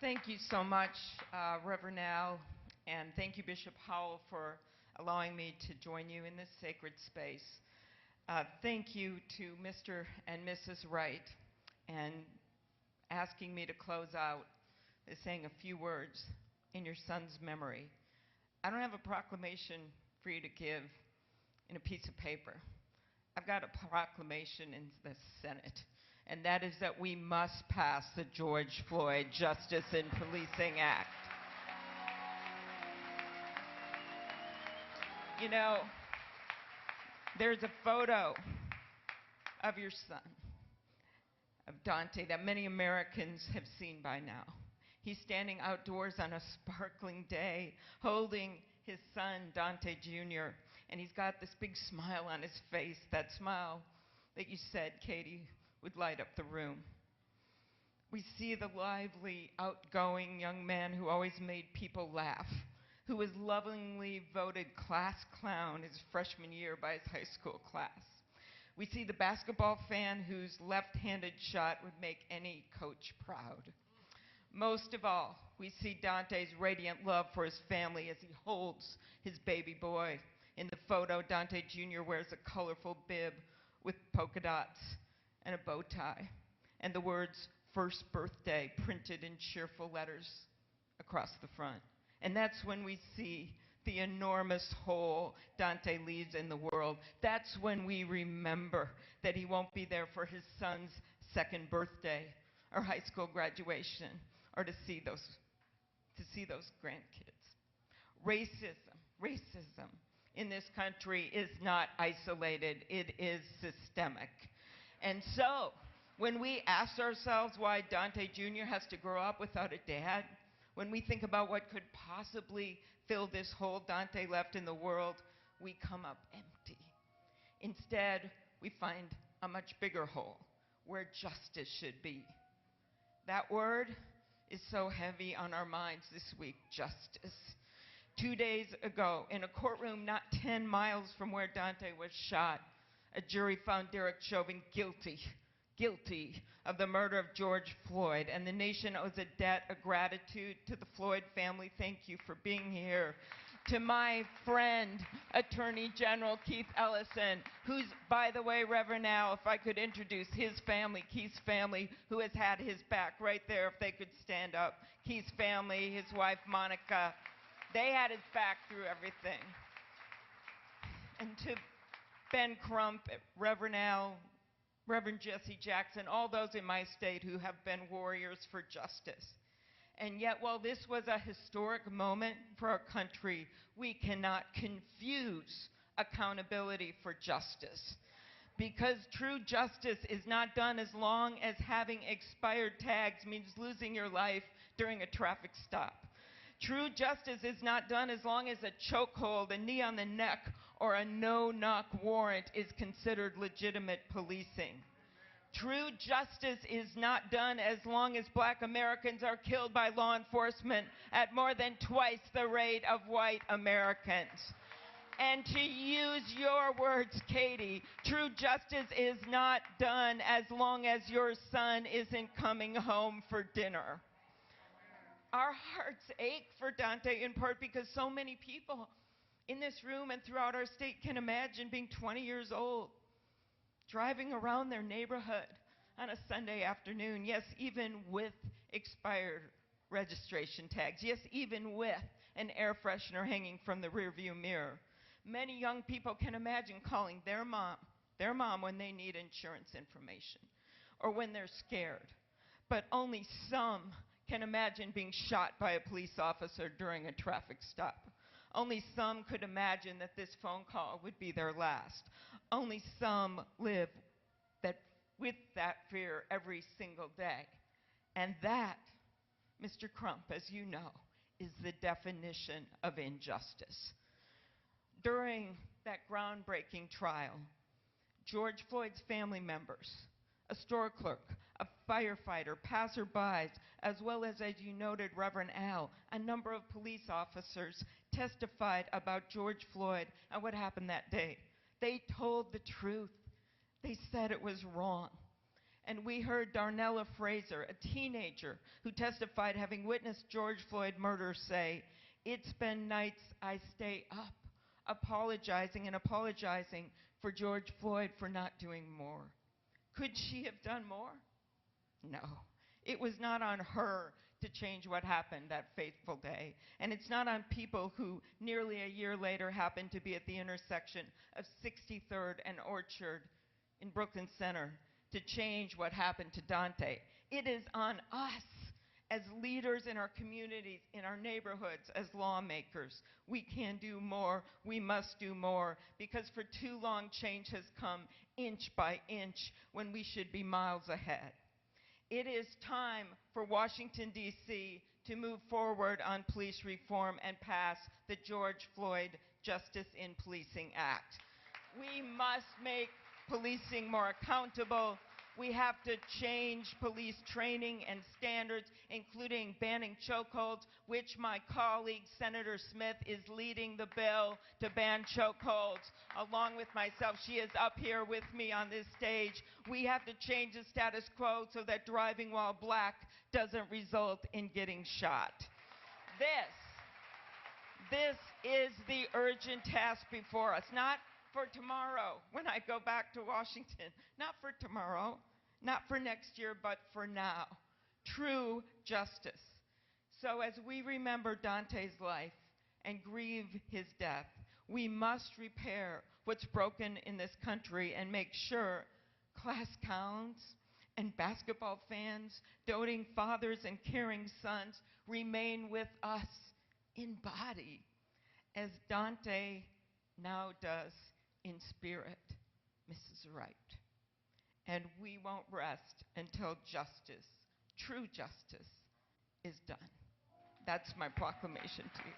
Thank you so much, Reverend Al, and thank you, Bishop Howell, for allowing me to join you in this sacred space. Thank you to Mr. and Mrs. Wright, and asking me to close out by saying a few words in your son's memory. I don't have a proclamation for you to give in a piece of paper. I've got a proclamation in the Senate, and that is that we must pass the George Floyd Justice in Policing Act. You know, there's a photo of your son, of Daunte, that many Americans have seen by now. He's standing outdoors on a sparkling day, holding his son, Daunte Jr., and he's got this big smile on his face, that smile that you said, Katie, would light up the room. We see the lively, outgoing young man who always made people laugh, who was lovingly voted class clown his freshman year by his high school class. We see the basketball fan whose left-handed shot would make any coach proud. Most of all, we see Daunte's radiant love for his family as he holds his baby boy. In the photo, Daunte Jr. wears a colorful bib with polka dots and a bow tie, and the words "First Birthday" printed in cheerful letters across the front. And that's when we see the enormous hole Daunte leaves in the world. That's when we remember that he won't be there for his son's second birthday or high school graduation, or to see those grandkids. Racism in this country is not isolated, it is systemic. And so, when we ask ourselves why Daunte Jr. has to grow up without a dad, when we think about what could possibly fill this hole Daunte left in the world, we come up empty. Instead, we find a much bigger hole where justice should be. That word is so heavy on our minds this week, justice. 2 days ago, in a courtroom not 10 miles from where Daunte was shot, a jury found Derek Chauvin guilty of the murder of George Floyd, and the nation owes a debt of gratitude to the Floyd family. Thank you for being here. To my friend, Attorney General Keith Ellison, who's, by the way, Reverend Al, if I could introduce his family, Keith's family, who has had his back right there, if they could stand up. Keith's family, his wife, Monica, they had his back through everything. And to Ben Crump, Reverend Al, Reverend Jesse Jackson, all those in my state who have been warriors for justice. And yet, while this was a historic moment for our country, we cannot confuse accountability for justice. Because true justice is not done as long as having expired tags means losing your life during a traffic stop. True justice is not done as long as a chokehold, a knee on the neck, or a no-knock warrant is considered legitimate policing. True justice is not done as long as Black Americans are killed by law enforcement at more than twice the rate of white Americans. And to use your words, Katie, true justice is not done as long as your son isn't coming home for dinner. Our hearts ache for Daunte in part because so many people in this room and throughout our state can imagine being 20 years old, driving around their neighborhood on a Sunday afternoon, yes, even with expired registration tags, yes, even with an air freshener hanging from the rearview mirror. Many young people can imagine calling their mom when they need insurance information or when they're scared. But only some can imagine being shot by a police officer during a traffic stop. Only some could imagine that this phone call would be their last. Only some live with that fear every single day. And that, Mr. Crump, as you know, is the definition of injustice. During that groundbreaking trial, George Floyd's family members, a store clerk, a firefighter, passerbys, as well as you noted, Reverend Al, a number of police officers testified about George Floyd and what happened that day. They told the truth. They said it was wrong. And we heard Darnella Fraser, a teenager who testified having witnessed George Floyd murder, say, "It's been nights I stay up, apologizing and apologizing for George Floyd for not doing more." Could she have done more? No. It was not on her to change what happened that fateful day. And it's not on people who nearly a year later happened to be at the intersection of 63rd and Orchard in Brooklyn Center to change what happened to Daunte. It is on us as leaders in our communities, in our neighborhoods, as lawmakers. We can do more. We must do more, because for too long change has come inch by inch when we should be miles ahead. It is time for Washington, D.C. to move forward on police reform and pass the George Floyd Justice in Policing Act. We must make policing more accountable. We have to change police training and standards, including banning chokeholds, which my colleague, Senator Smith, is leading the bill to ban chokeholds. Along with myself, she is up here with me on this stage. We have to change the status quo so that driving while black doesn't result in getting shot. This is the urgent task before us, not for tomorrow when I go back to Washington, not for tomorrow, not for next year, but for now. True justice. So as we remember Daunte's life and grieve his death, we must repair what's broken in this country and make sure class counts and basketball fans, doting fathers and caring sons remain with us in body, as Daunte now does in spirit, Mrs. Wright. And we won't rest until justice, true justice, is done. That's my proclamation to you.